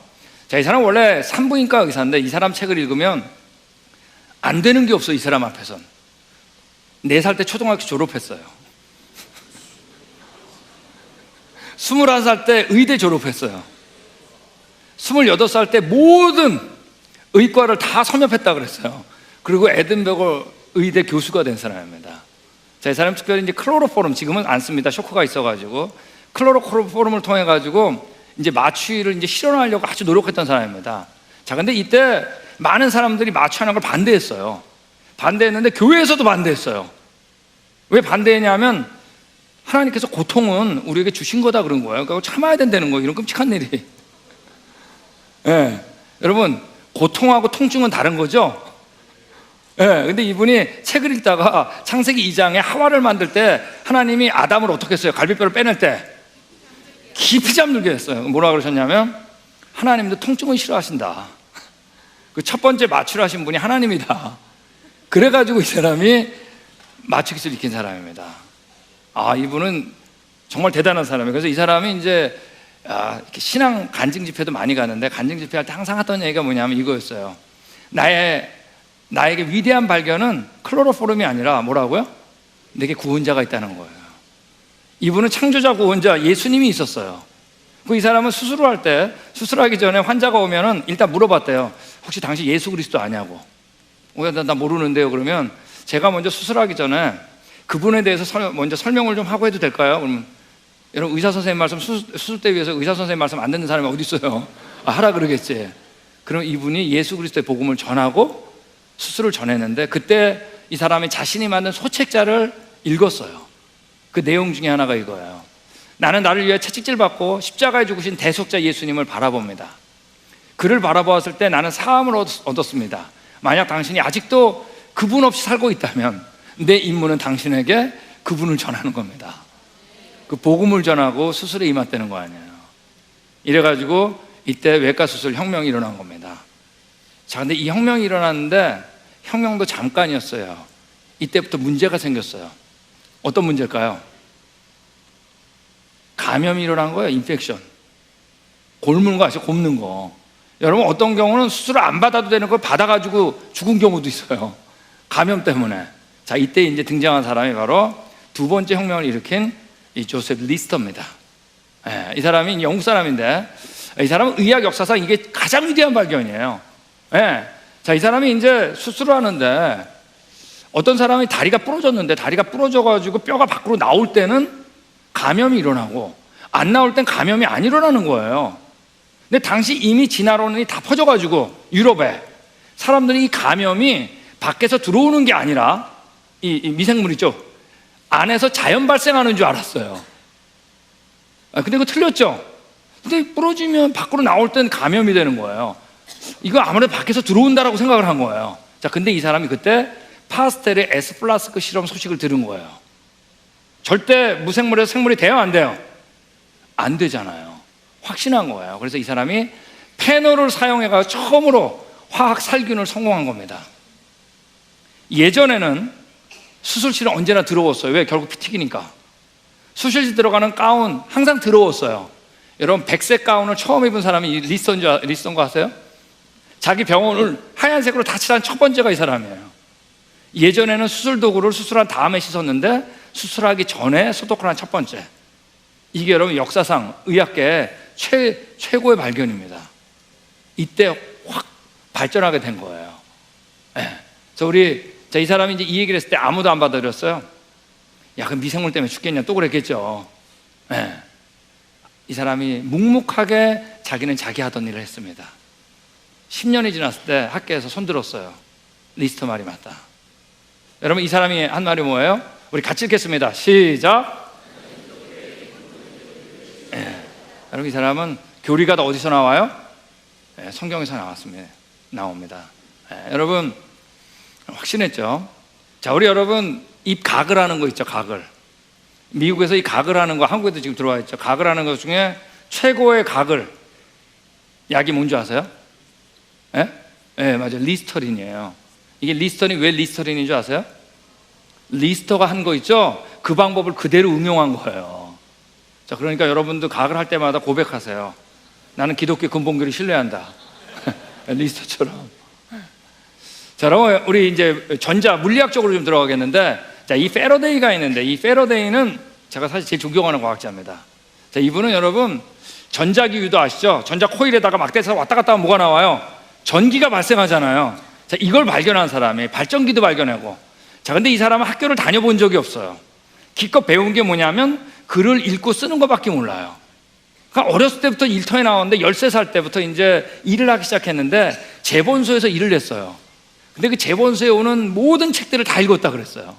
자, 이 사람 원래 산부인과 의사인데 이 사람 책을 읽으면 안 되는 게 없어. 이 사람 앞에선 4살 때 초등학교 졸업했어요. 21살 때 의대 졸업했어요. 28살 때 모든 의과를 다 섭렵했다 그랬어요. 그리고 에든버그 의대 교수가 된 사람입니다. 자, 이 사람 특별히 이제 클로로포름, 지금은 안 씁니다. 쇼크가 있어가지고 클로로포름을 통해 가지고 이제 마취를 이제 실현하려고 아주 노력했던 사람입니다. 자, 근데 이때 많은 사람들이 마취하는 걸 반대했어요. 반대했는데 교회에서도 반대했어요. 왜 반대했냐면 하나님께서 고통은 우리에게 주신 거다 그런 거예요. 그러니까 참아야 된다는 거예요. 이런 끔찍한 일이. 예, 여러분, 고통하고 통증은 다른 거죠? 예, 근데 이분이 책을 읽다가 창세기 2장에 하와를 만들 때 하나님이 아담을 어떻게 했어요? 갈비뼈를 빼낼 때 깊이 잠들게 했어요. 뭐라 그러셨냐면 하나님도 통증은 싫어하신다. 그 첫 번째 마취를 하신 분이 하나님이다. 그래가지고 이 사람이 마취기술을 익힌 사람입니다. 아, 이분은 정말 대단한 사람이에요. 그래서 이 사람이 이제 이렇게 신앙 간증 집회도 많이 가는데 간증 집회 할 때 항상 하던 얘기가 뭐냐면 이거였어요. 나에게 위대한 발견은 클로로포름이 아니라 뭐라고요? 내게 구원자가 있다는 거예요. 이분은 창조자 구원자 예수님이 있었어요. 이 사람은 수술을 할 때 수술하기 전에 환자가 오면은 일단 물어봤대요. 혹시 당신 예수 그리스도 아냐고. 나 모르는데요. 그러면 제가 먼저 수술하기 전에 그분에 대해서 먼저 설명을 좀 하고 해도 될까요? 그러면 여러분, 의사 선생님 말씀, 수술대 위에서 의사 선생님 말씀 안 듣는 사람이 어디 있어요? 하라 그러겠지. 그럼 이분이 예수 그리스도의 복음을 전하고 수술을 전했는데 그때 이 사람이 자신이 만든 소책자를 읽었어요. 그 내용 중에 하나가 이거예요. 나는 나를 위해 채찍질 받고 십자가에 죽으신 대속자 예수님을 바라봅니다. 그를 바라보았을 때 나는 사함을 얻었습니다. 만약 당신이 아직도 그분 없이 살고 있다면 내 임무는 당신에게 그분을 전하는 겁니다. 그 복음을 전하고 수술에 임했다는 거 아니에요. 이래가지고 이때 외과 수술 혁명이 일어난 겁니다. 자, 근데 이 혁명이 일어났는데 혁명도 잠깐이었어요. 이때부터 문제가 생겼어요. 어떤 문제일까요? 감염이 일어난 거예요. 인펙션. 곪는 거 아시죠? 곪는 거. 여러분 어떤 경우는 수술을 안 받아도 되는 걸 받아가지고 죽은 경우도 있어요. 감염 때문에. 자, 이때 이제 등장한 사람이 바로 두 번째 혁명을 일으킨 이 조셉 리스터입니다. 이 사람이 영국 사람인데, 이 사람은 의학 역사상 이게 가장 위대한 발견이에요. 자, 이 사람이 이제 수술을 하는데 어떤 사람이 다리가 부러졌는데, 다리가 부러져가지고 뼈가 밖으로 나올 때는 감염이 일어나고 안 나올 땐 감염이 안 일어나는 거예요. 근데 당시 이미 진화론이 다 퍼져가지고 유럽에 사람들이 이 감염이 밖에서 들어오는 게 아니라 이 미생물 있죠, 안에서 자연 발생하는 줄 알았어요. 근데 그거 틀렸죠. 근데 부러지면 밖으로 나올 땐 감염이 되는 거예요. 이거 아무래도 밖에서 들어온다라고 생각을 한 거예요. 자, 근데 이 사람이 그때 파스텔의 에스플라스크 실험 소식을 들은 거예요. 절대 무생물에서 생물이 돼요, 안 돼요? 안 되잖아요. 확신한 거예요. 그래서 이 사람이 페놀을 사용해서 처음으로 화학 살균을 성공한 겁니다. 예전에는 수술실은 언제나 더러웠어요. 왜? 결국 피 튀기니까. 수술실 들어가는 가운 항상 더러웠어요. 여러분, 백색 가운을 처음 입은 사람이 리스턴 거 아세요? 자기 병원을 하얀색으로 다 칠한 첫 번째가 이 사람이에요. 예전에는 수술 도구를 수술한 다음에 씻었는데 수술하기 전에 소독을 한 첫 번째. 이게 여러분 역사상 의학계의 최고의 발견입니다. 이때 확 발전하게 된 거예요. 그래서 이 사람이 이제 이 얘기를 했을 때 아무도 안 받아들였어요. 야, 그 미생물 때문에 죽겠냐, 또 그랬겠죠. 이 사람이 묵묵하게 자기는 자기 하던 일을 했습니다. 10년이 지났을 때 학교에서 손들었어요. 리스터 말이 맞다. 여러분, 이 사람이 한 말이 뭐예요? 우리 같이 읽겠습니다. 시작. 여러분, 이 사람은 교리가 다 어디서 나와요? 성경에서 나옵니다. 여러분, 확신했죠? 자, 우리 여러분 입 가글 하는 거 있죠, 가글. 미국에서 이 가글 하는 거 한국에도 지금 들어와 있죠. 가글 하는 것 중에 최고의 가글 약이 뭔지 아세요? 맞아요. 리스터린이에요. 이게 리스터린이 왜 리스터린인 줄 아세요? 리스터가 한 거 있죠? 그 방법을 그대로 응용한 거예요. 자, 그러니까 여러분도 가글 할 때마다 고백하세요. 나는 기독교 근본교를 신뢰한다. 리스터처럼. 자, 그럼 우리 이제 전자 물리학적으로 좀 들어가겠는데, 자, 이 패러데이가 있는데, 이 패러데이는 제가 사실 제일 존경하는 과학자입니다. 자, 이분은 여러분 전자기 유도 아시죠? 전자 코일에다가 막대서 왔다 갔다 하면 뭐가 나와요? 전기가 발생하잖아요. 자, 이걸 발견한 사람이 발전기도 발견하고. 자, 근데 이 사람은 학교를 다녀본 적이 없어요. 기껏 배운 게 뭐냐면 글을 읽고 쓰는 것밖에 몰라요. 그러니까 어렸을 때부터 일터에 나왔는데 13살 때부터 이제 일을 하기 시작했는데 제본소에서 일을 했어요. 근데 그 제본소에 오는 모든 책들을 다 읽었다 그랬어요.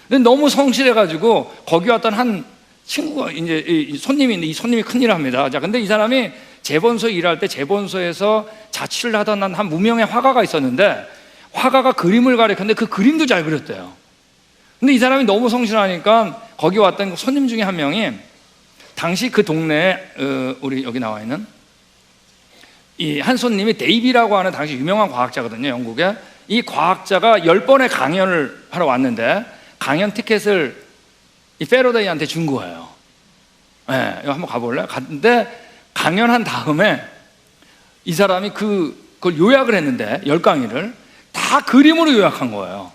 근데 너무 성실해가지고 거기 왔던 한 친구가 이제 손님이 있는데 이 손님이 큰일을 합니다. 자, 근데 이 사람이 제본소에 일할 때 제본소에서 자취를 하던 한 무명의 화가가 있었는데 화가가 그림을 가르쳤는데 그 그림도 잘 그렸대요. 근데 이 사람이 너무 성실하니까 거기 왔던 손님 중에 한 명이 당시 그 동네에 우리 여기 나와 있는 이 한 손님이 데이비라고 하는 당시 유명한 과학자거든요, 영국에. 이 과학자가 10번의 강연을 하러 왔는데 강연 티켓을 이 패러데이한테 준 거예요. 이거 한번 가볼래요? 갔는데 강연한 다음에 이 사람이 그걸 요약을 했는데 10강의를 다 그림으로 요약한 거예요.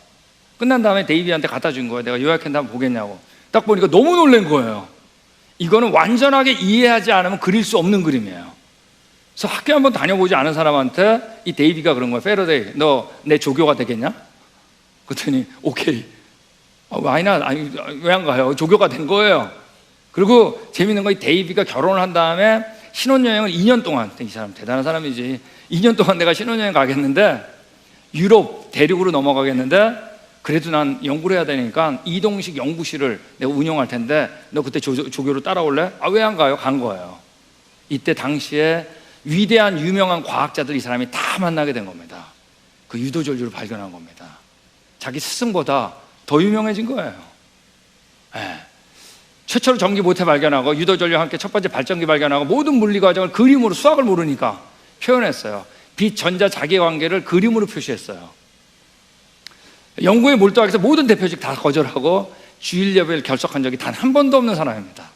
끝난 다음에 데이비한테 갖다 준 거예요. 내가 요약했는데 한번 보겠냐고. 딱 보니까 너무 놀란 거예요. 이거는 완전하게 이해하지 않으면 그릴 수 없는 그림이에요. 그래서 학교 한번 다녀보지 않은 사람한테 이 데이비가 그런 거예요. 패러데이, 너 내 조교가 되겠냐? 그랬더니 오케이. 왜 안 가요? 조교가 된 거예요. 그리고 재밌는 건 이 데이비가 결혼을 한 다음에 신혼여행을 2년 동안, 이 사람 대단한 사람이지, 2년 동안 내가 신혼여행 가겠는데 유럽 대륙으로 넘어가겠는데 그래도 난 연구를 해야 되니까 이동식 연구실을 내가 운영할 텐데 너 그때 조교로 따라올래? 왜 안 가요? 간 거예요. 이때 당시에 위대한 유명한 과학자들 이 사람이 다 만나게 된 겁니다. 그 유도전류를 발견한 겁니다. 자기 스승보다 더 유명해진 거예요. 최초로 전기 모태 발견하고 유도전류와 함께 첫 번째 발전기 발견하고 모든 물리 과정을 그림으로, 수학을 모르니까 표현했어요. 빛, 전자, 자기관계를 그림으로 표시했어요. 연구에 몰두하기 위해서 모든 대표직 다 거절하고 주일예배를 결석한 적이 단 한 번도 없는 사람입니다.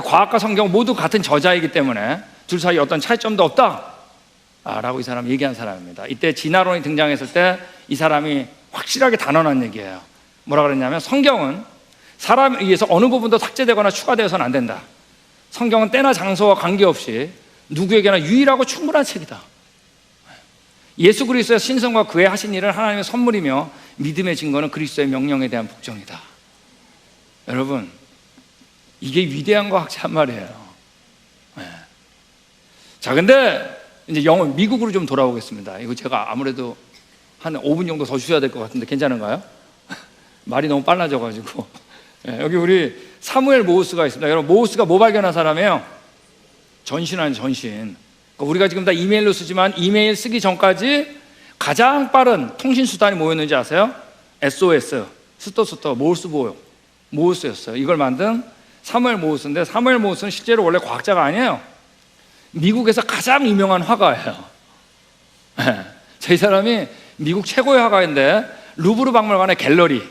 과학과 성경 모두 같은 저자이기 때문에 둘 사이에 어떤 차이점도 없다 라고 이 사람이 얘기한 사람입니다. 이때 진화론이 등장했을 때 이 사람이 확실하게 단언한 얘기예요. 뭐라 그랬냐면, 성경은 사람에 의해서 어느 부분도 삭제되거나 추가되어서는 안 된다. 성경은 때나 장소와 관계없이 누구에게나 유일하고 충분한 책이다. 예수 그리스도의 신성과 그의 하신 일은 하나님의 선물이며 믿음의 증거는 그리스도의 명령에 대한 복종이다. 여러분, 이게 위대한 과학자 한 말이에요. 자, 근데 이제 미국으로 좀 돌아오겠습니다. 이거 제가 아무래도 한 5분 정도 더 주셔야 될 것 같은데 괜찮은가요? 말이 너무 빨라져가지고. 여기 우리 사무엘 모우스가 있습니다. 여러분, 모우스가 뭐 발견한 사람이에요? 전신하는 전신. 그러니까 우리가 지금 다 이메일로 쓰지만 이메일 쓰기 전까지 가장 빠른 통신 수단이 뭐였는지 아세요? SOS, 스토, 모우스였어요. 이걸 만든 사무엘 모우스인데, 사무엘 모우스는 실제로 원래 과학자가 아니에요. 미국에서 가장 유명한 화가예요. 이 사람이 미국 최고의 화가인데, 루브르 박물관의 갤러리,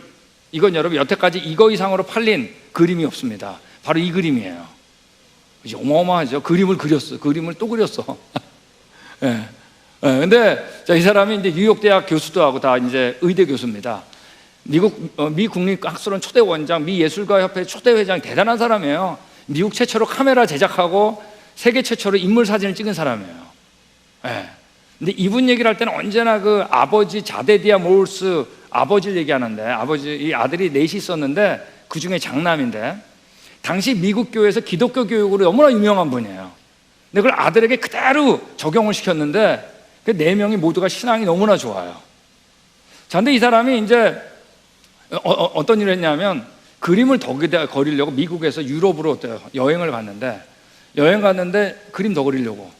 이건 여러분 여태까지 이거 이상으로 팔린 그림이 없습니다. 바로 이 그림이에요. 이제 어마어마하죠. 그림을 그렸어. 그림을 또 그렸어. 근데 이 사람이 이제 뉴욕 대학 교수도 하고 다 이제 의대 교수입니다. 미 국립학술원 초대 원장, 미 예술가협회 초대 회장, 대단한 사람이에요. 미국 최초로 카메라 제작하고 세계 최초로 인물 사진을 찍은 사람이에요. 근데 이분 얘기를 할 때는 언제나 그 아버지 자데디아 모울스 아버지를 얘기하는데, 이 아들이 넷이 있었는데 그 중에 장남인데, 당시 미국 교회에서 기독교 교육으로 너무나 유명한 분이에요. 근데 그걸 아들에게 그대로 적용을 시켰는데 그 네 명이 모두가 신앙이 너무나 좋아요. 자, 근데 이 사람이 이제 어떤 일을 했냐면, 그림을 더 그리려고 미국에서 유럽으로 여행을 갔는데 그림 더 그리려고.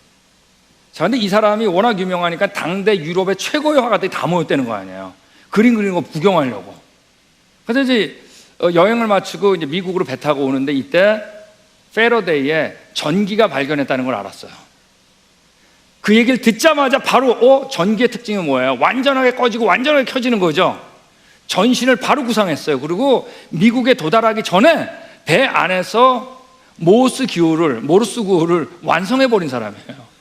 자, 근데 이 사람이 워낙 유명하니까 당대 유럽의 최고의 화가들이 다 모였다는 거 아니에요. 그림 그리는 거 구경하려고. 그래서 이제 여행을 마치고 이제 미국으로 배 타고 오는데, 이때 패러데이에 전기가 발견했다는 걸 알았어요. 그 얘기를 듣자마자 바로 전기의 특징이 뭐예요? 완전하게 꺼지고 완전하게 켜지는 거죠. 전신을 바로 구상했어요. 그리고 미국에 도달하기 전에 배 안에서 모르스 구호를 완성해버린 사람이에요.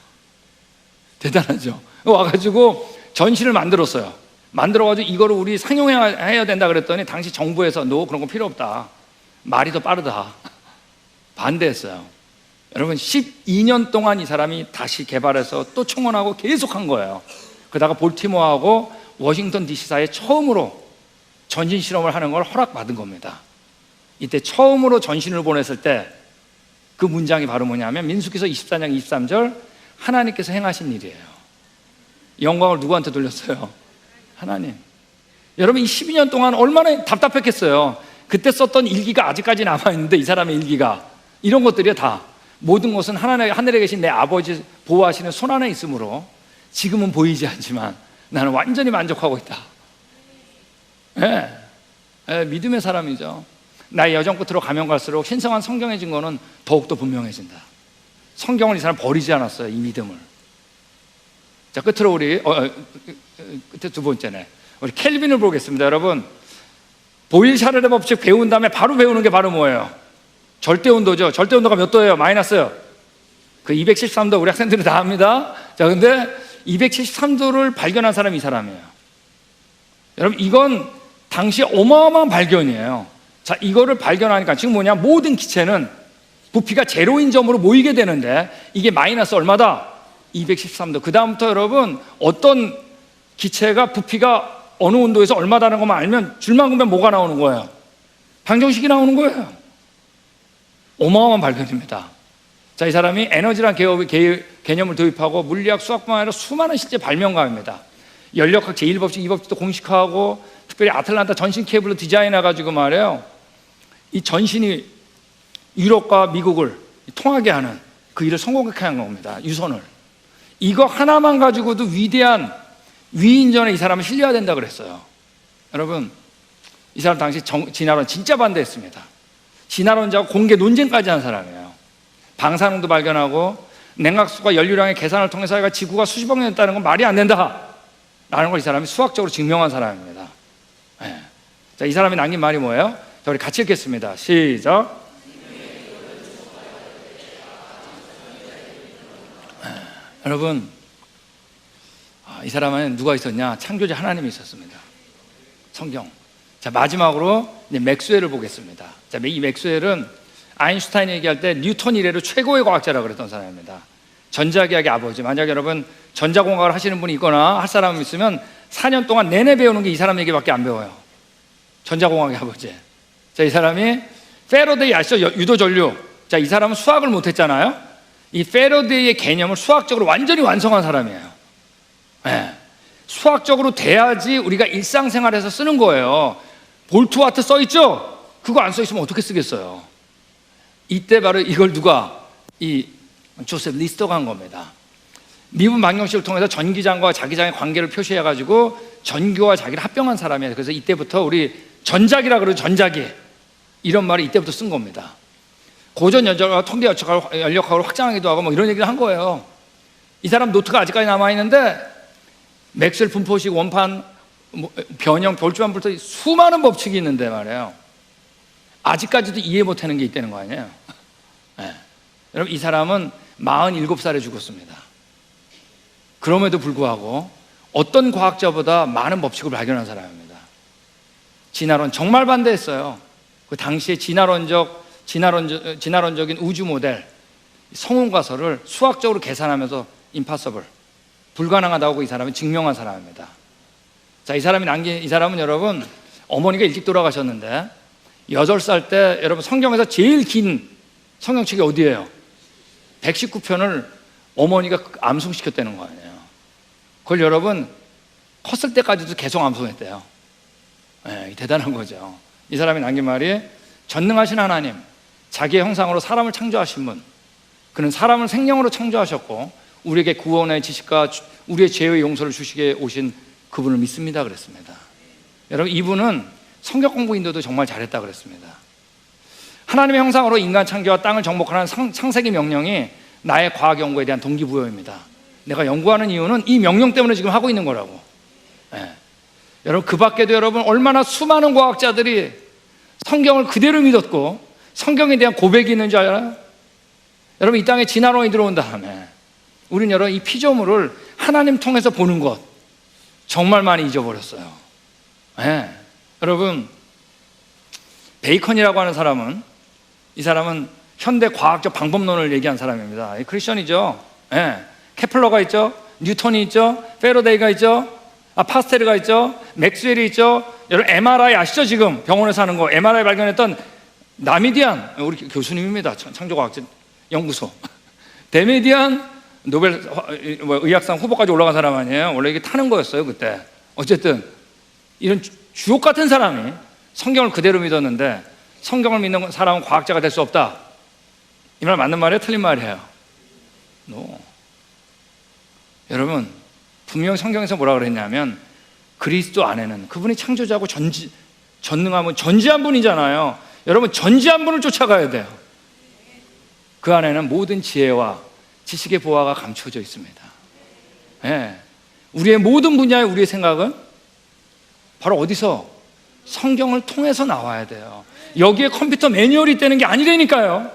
대단하죠. 와가지고 전신을 만들었어요. 만들어가지고 이거를 우리 상용해야 된다 그랬더니, 당시 정부에서 너 그런 거 필요 없다, 말이 더 빠르다, 반대했어요. 여러분, 12년 동안 이 사람이 다시 개발해서 또 청원하고 계속 한 거예요. 그러다가 볼티모어하고 워싱턴 DC 사이에 처음으로 전신 실험을 하는 걸 허락받은 겁니다. 이때 처음으로 전신을 보냈을 때 그 문장이 바로 뭐냐면, 민수기서 24장 23절, 하나님께서 행하신 일이에요. 영광을 누구한테 돌렸어요? 하나님. 여러분, 이 12년 동안 얼마나 답답했겠어요. 그때 썼던 일기가 아직까지 남아있는데, 이 사람의 일기가, 이런 것들이 다, 모든 것은 하늘에 계신 내 아버지 보호하시는 손 안에 있으므로 지금은 보이지 않지만 나는 완전히 만족하고 있다. 믿음의 사람이죠. 나의 여정 끝으로 가면 갈수록 신성한 성경의 증거는 더욱더 분명해진다. 성경을 이 사람 버리지 않았어요, 이 믿음을. 자, 끝으로 우리 끝에 두 번째네, 우리 켈빈을 보겠습니다. 여러분, 보일-샤를의 법칙 배운 다음에 바로 배우는 게 바로 뭐예요? 절대온도죠. 절대온도가 몇 도예요? 마이너스요. 그 273도 우리 학생들이 다 합니다. 자, 근데 273도를 발견한 사람이 이 사람이에요. 여러분, 이건 당시 어마어마한 발견이에요. 자, 이거를 발견하니까 지금 뭐냐, 모든 기체는 부피가 제로인 점으로 모이게 되는데, 이게 마이너스 얼마다? 213도. 그 다음부터 여러분, 어떤 기체가 부피가 어느 온도에서 얼마다는 것만 알면 줄만 그으면 뭐가 나오는 거예요? 방정식이 나오는 거예요. 어마어마한 발견입니다. 자, 이 사람이 에너지란 개념을 도입하고 물리학, 수학뿐만 아니라 수많은 실제 발명가입니다. 연력학 제1법칙, 2법칙도 공식화하고, 특별히 아틀란타 전신 케이블로 디자인해가지고 말이에요, 이 전신이 유럽과 미국을 통하게 하는 그 일을 성공하게 한 겁니다. 유선을. 이거 하나만 가지고도 위대한 위인전에 이 사람을 실려야 된다 그랬어요. 여러분, 이 사람 당시 진화론 진짜 반대했습니다. 진화론자하고 공개 논쟁까지 한 사람이에요. 방사능도 발견하고 냉각수가 연료량의 계산을 통해서 지구가 수십억 년 됐다는 건 말이 안 된다 라는 걸 이 사람이 수학적으로 증명한 사람입니다. 자, 이 사람이 남긴 말이 뭐예요? 자, 우리 같이 읽겠습니다. 시작. 여러분, 이 사람은 누가 있었냐? 창조자 하나님이 있었습니다. 성경. 자, 마지막으로 이제 맥스웰을 보겠습니다. 자, 이 맥스웰은 아인슈타인이 얘기할 때 뉴턴 이래로 최고의 과학자라고 그랬던 사람입니다. 전자기학의 아버지. 만약 여러분 전자공학을 하시는 분이 있거나 할 사람이 있으면 4년 동안 내내 배우는 게 이 사람 얘기밖에 안 배워요. 전자공학의 아버지. 자, 이 사람이 패러데이 아시죠? 유도전류. 자, 이 사람은 수학을 못했잖아요. 이 패러데이의 개념을 수학적으로 완전히 완성한 사람이에요. 네. 수학적으로 돼야지 우리가 일상생활에서 쓰는 거예요. 볼트와트 써있죠? 그거 안 써있으면 어떻게 쓰겠어요? 이때 바로 이걸 누가? 이 조셉 리스터가 한 겁니다. 미분 방정식을 통해서 전기장과 자기장의 관계를 표시해가지고 전기와 자기를 합병한 사람이에요. 그래서 이때부터 우리 전자기라 그러죠. 전자기. 이런 말을 이때부터 쓴 겁니다. 고전 연적과 통계 연력학을 확장하기도 하고 뭐 이런 얘기를 한 거예요. 이 사람 노트가 아직까지 남아있는데 맥스웰 분포식, 원판, 변형, 별주만부터 수많은 법칙이 있는데 말이에요. 아직까지도 이해 못하는 게 있다는 거 아니에요. 네. 여러분, 이 사람은 47살에 죽었습니다. 그럼에도 불구하고 어떤 과학자보다 많은 법칙을 발견한 사람입니다. 진화론 정말 반대했어요. 그 당시에 진화론적인 우주 모델 성운가설을 수학적으로 계산하면서 impossible, 불가능하다고 이 사람은 증명한 사람입니다. 자, 이 사람은 여러분 어머니가 일찍 돌아가셨는데 8살 때 여러분 성경에서 제일 긴 성경책이 어디예요? 119편을 어머니가 암송시켰다는 거 아니에요. 그걸 여러분 컸을 때까지도 계속 암송했대요. 네, 대단한 거죠. 이 사람이 남긴 말이 전능하신 하나님, 자기의 형상으로 사람을 창조하신 분, 그는 사람을 생명으로 창조하셨고 우리에게 구원의 지식과 우리의 죄의 용서를 주시게 오신 그분을 믿습니다 그랬습니다. 여러분, 이분은 성경 공부 인도도 정말 잘했다 그랬습니다. 하나님의 형상으로 인간 창조와 땅을 정복하는 창세기 명령이 나의 과학 연구에 대한 동기부여입니다. 내가 연구하는 이유는 이 명령 때문에 지금 하고 있는 거라고. 네. 여러분, 그 밖에도 여러분 얼마나 수많은 과학자들이 성경을 그대로 믿었고 성경에 대한 고백이 있는 줄 알아요? 여러분, 이 땅에 진화론이 들어온 다음에 우리는 여러분 이 피조물을 하나님 통해서 보는 것 정말 많이 잊어버렸어요. 네. 여러분, 베이컨이라고 하는 사람은, 이 사람은 현대 과학적 방법론을 얘기한 사람입니다. 크리스천이죠. 네. 케플러가 있죠, 뉴턴이 있죠, 패러데이가 있죠, 파스텔가 있죠, 맥스웰이 있죠. 여러분 MRI 아시죠? 지금 병원에서 하는 거 MRI 발견했던 나미디안, 우리 교수님입니다. 창조과학자 연구소 데미디안 노벨 의학상 후보까지 올라간 사람 아니에요? 원래 이게 타는 거였어요 그때. 어쨌든 이런 주옥 같은 사람이 성경을 그대로 믿었는데 성경을 믿는 사람은 과학자가 될 수 없다. 이 말 맞는 말이에요? 틀린 말이에요? No. 여러분, 분명 성경에서 뭐라 그랬냐면 그리스도 안에는 그분이 창조자고 전능하면 전지한 분이잖아요. 여러분, 전지한 분을 쫓아가야 돼요. 그 안에는 모든 지혜와 지식의 보화가 감춰져 있습니다. 네. 우리의 모든 분야의 우리의 생각은 바로 어디서? 성경을 통해서 나와야 돼요. 여기에 컴퓨터 매뉴얼이 있다는 게 아니라니까요.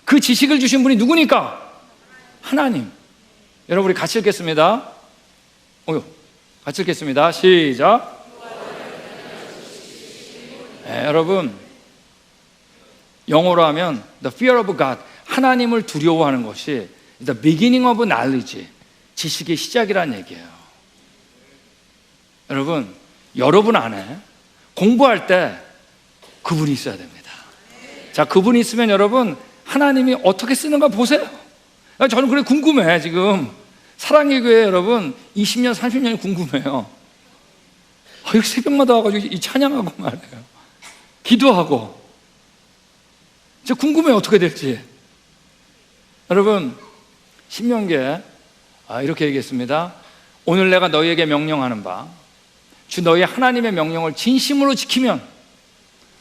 그 지식을 주신 분이 누구니까? 하나님. 여러분, 우리 같이 읽겠습니다. 같이 읽겠습니다. 시작. 네, 여러분, 영어로 하면 the fear of God, 하나님을 두려워하는 것이 the beginning of knowledge, 지식의 시작이라는 얘기예요. 여러분 안에 공부할 때 그분이 있어야 됩니다. 자, 그분이 있으면 여러분 하나님이 어떻게 쓰는가 보세요. 저는 그래 궁금해. 지금 사랑의 교회 여러분 20년 30년이 궁금해요. 여기 새벽마다 와가지고 이 찬양하고 말해요, 기도하고. 진짜 궁금해요, 어떻게 될지. 여러분, 신명기에 이렇게 얘기했습니다. 오늘 내가 너희에게 명령하는 바 주 너희 하나님의 명령을 진심으로 지키면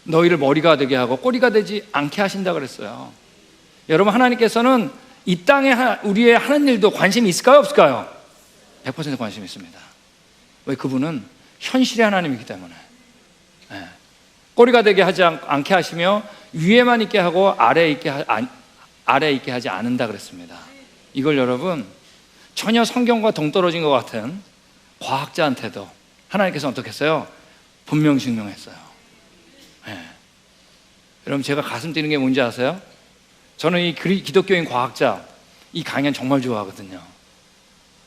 너희를 머리가 되게 하고 꼬리가 되지 않게 하신다 그랬어요. 여러분, 하나님께서는 이 땅에 우리의 하는 일도 관심이 있을까요, 없을까요? 100% 관심이 있습니다. 왜? 그분은 현실의 하나님이기 때문에. 네. 꼬리가 되게 하지 않게 하시며 위에만 있게 하고 아래에 있게 하지 않는다 그랬습니다. 이걸 여러분 전혀 성경과 동떨어진 것 같은 과학자한테도 하나님께서 어떻게 했어요? 분명증명했어요. 네. 여러분, 제가 가슴 뛰는 게 뭔지 아세요? 저는 이 기독교인 과학자, 이 강연 정말 좋아하거든요.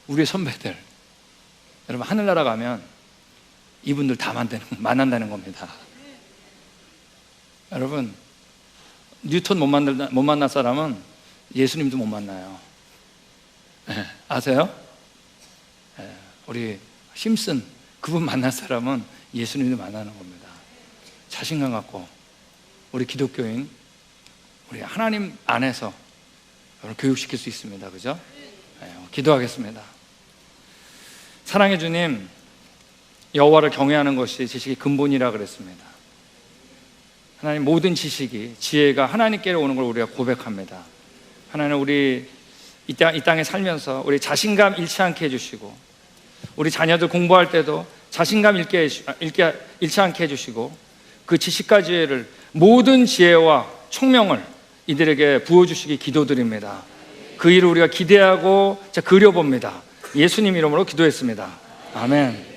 우리의 선배들. 여러분, 하늘나라 가면 이분들 다 만난다는 겁니다. 여러분, 뉴턴 못 만날 사람은 예수님도 못 만나요. 네, 아세요? 네, 우리 심슨, 그분 만날 사람은 예수님도 만나는 겁니다. 자신감 갖고 우리 기독교인, 우리 하나님 안에서 교육시킬 수 있습니다. 그죠? 네, 기도하겠습니다. 사랑의 주님, 여호와를 경외하는 것이 지식의 근본이라 그랬습니다. 하나님, 모든 지식이, 지혜가 하나님께로 오는 걸 우리가 고백합니다. 하나님, 우리 이 땅에 살면서 우리 자신감 잃지 않게 해주시고, 우리 자녀들 공부할 때도 자신감 잃지 않게 해주시고, 그 지식과 지혜를, 모든 지혜와 총명을 이들에게 부어주시기 기도드립니다. 그 일을 우리가 기대하고 그려봅니다. 예수님 이름으로 기도했습니다. 아멘.